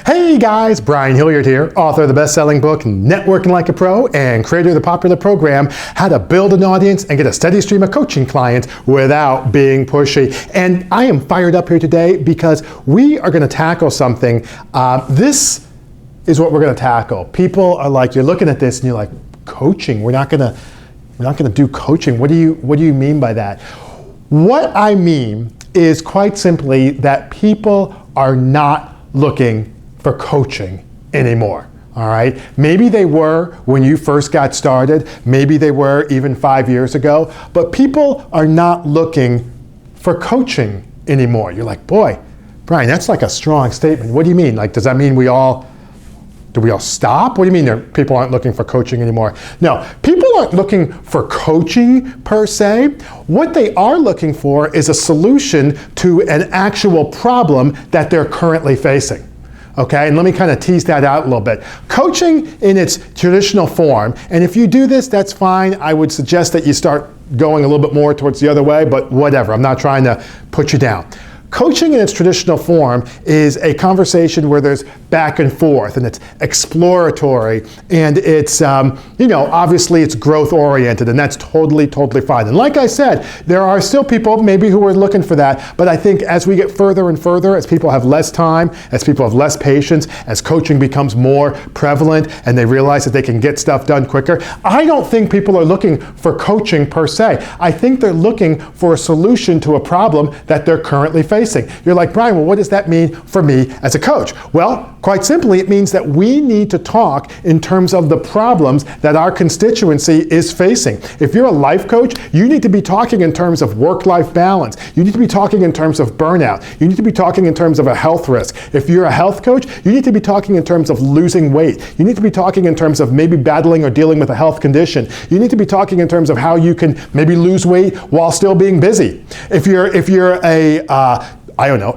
Hey guys, Brian Hilliard here, author of the best-selling book, Networking Like a Pro, and creator of the popular program, How to Build an Audience and Get a Steady Stream of Coaching Clients Without Being Pushy. And I am fired up here today because we are going to tackle something. This is what we're going to tackle. People are like, you're looking at this and you're like, coaching? We're not going to do coaching. What do you mean by that? What I mean is quite simply that people are not looking for coaching anymore, all right? Maybe they were when you first got started, maybe they were even 5 years ago, but people are not looking for coaching anymore. You're like, boy, Brian, that's like a strong statement. What do you mean? Like, does that mean do we all stop? What do you mean people aren't looking for coaching anymore? No, people aren't looking for coaching per se. What they are looking for is a solution to an actual problem that they're currently facing. Okay, and let me kind of tease that out a little bit. Coaching in its traditional form, and if you do this, that's fine. I would suggest that you start going a little bit more towards the other way, but whatever. I'm not trying to put you down. Coaching in its traditional form is a conversation where there's back and forth, and it's exploratory, and it's, obviously it's growth oriented, and that's totally fine. And like I said, there are still people maybe who are looking for that, but I think as we get further and further, as people have less time, as people have less patience, as coaching becomes more prevalent, and they realize that they can get stuff done quicker, I don't think people are looking for coaching per se. I think they're looking for a solution to a problem that they're currently facing. You're like, Brian, well, what does that mean for me as a coach? Well, quite simply, it means that we need to talk in terms of the problems that our constituency is facing. If you're a life coach, you need to be talking in terms of work-life balance. You need to be talking in terms of burnout. You need to be talking in terms of a health risk. If you're a health coach, you need to be talking in terms of losing weight. You need to be talking in terms of maybe battling or dealing with a health condition. You need to be talking in terms of how you can maybe lose weight while still being busy. If you're a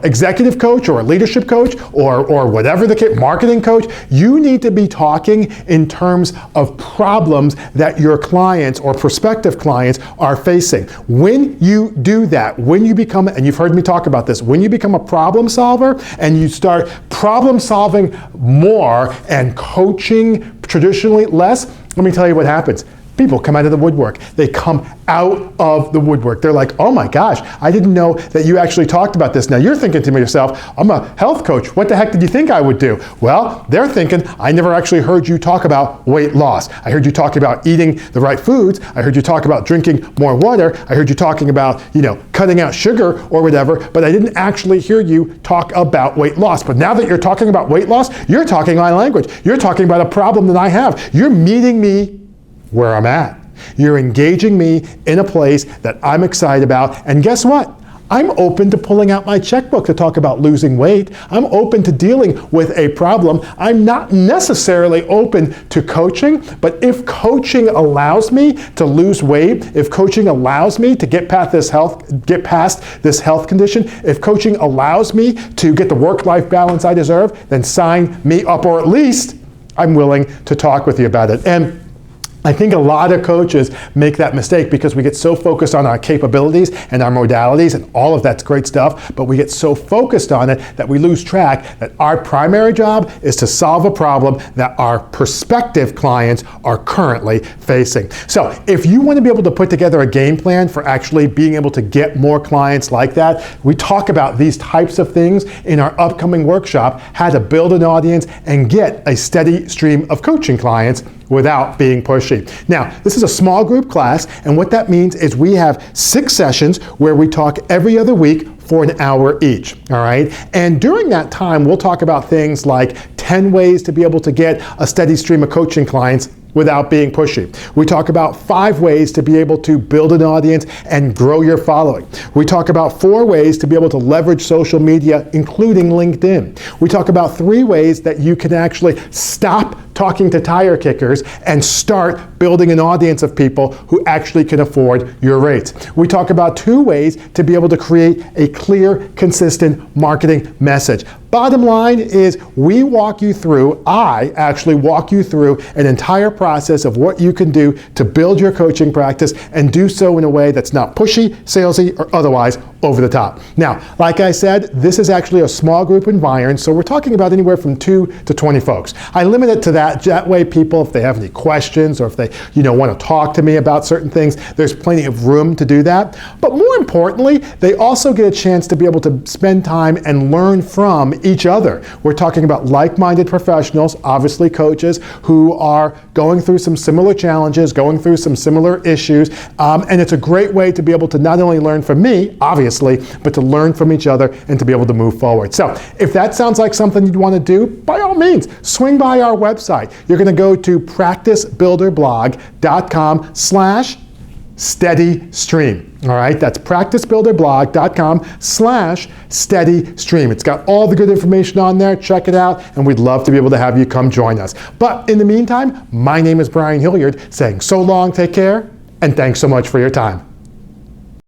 executive coach or a leadership coach or whatever the case, marketing coach, you need to be talking in terms of problems that your clients or prospective clients are facing. When you do that, when you become, and you've heard me talk about this, when you become a problem solver and you start problem solving more and coaching traditionally less, let me tell you what happens. People come out of the woodwork. They come out of the woodwork. They're like, oh my gosh, I didn't know that you actually talked about this. Now you're thinking to yourself, I'm a health coach. What the heck did you think I would do? Well, they're thinking, I never actually heard you talk about weight loss. I heard you talk about eating the right foods. I heard you talk about drinking more water. I heard you talking about, cutting out sugar or whatever, but I didn't actually hear you talk about weight loss. But now that you're talking about weight loss, you're talking my language. You're talking about a problem that I have. You're meeting me where I'm at. You're engaging me in a place that I'm excited about, and guess what? I'm open to pulling out my checkbook to talk about losing weight. I'm open to dealing with a problem. I'm not necessarily open to coaching, but if coaching allows me to lose weight, if coaching allows me to get past this health condition, if coaching allows me to get the work-life balance I deserve, then sign me up, or at least I'm willing to talk with you about it. And I think a lot of coaches make that mistake because we get so focused on our capabilities and our modalities, and all of that's great stuff, but we get so focused on it that we lose track that our primary job is to solve a problem that our prospective clients are currently facing. So if you want to be able to put together a game plan for actually being able to get more clients like that, we talk about these types of things in our upcoming workshop, How to Build an Audience and Get a Steady Stream of Coaching Clients Without Being Pushy. Now, this is a small group class, and what that means is we have 6 sessions where we talk every other week for an hour each, all right? And during that time, we'll talk about things like 10 ways to be able to get a steady stream of coaching clients without being pushy. We talk about 5 ways to be able to build an audience and grow your following. We talk about 4 ways to be able to leverage social media, including LinkedIn. We talk about 3 ways that you can actually stop talking to tire kickers and start building an audience of people who actually can afford your rates. We talk about 2 ways to be able to create a clear, consistent marketing message. Bottom line is I actually walk you through an entire process of what you can do to build your coaching practice and do so in a way that's not pushy, salesy, or otherwise over the top. Now, like I said, this is actually a small group environment, so we're talking about anywhere from 2 to 20 folks. I limit it to that. That way people, if they have any questions or if they want to talk to me about certain things, there's plenty of room to do that. But more importantly, they also get a chance to be able to spend time and learn from each other. We're talking about like-minded professionals, obviously coaches, who are going through some similar challenges, going through some similar issues, and it's a great way to be able to not only learn from me, obviously, but to learn from each other and to be able to move forward. So if that sounds like something you'd want to do, by all means, swing by our website. You're going to go to practicebuilderblog.com/steadystream. All right, that's practicebuilderblog.com/steadystream. It's got all the good information on there. Check it out, and we'd love to be able to have you come join us. But in the meantime, my name is Brian Hilliard, saying so long, take care, and thanks so much for your time.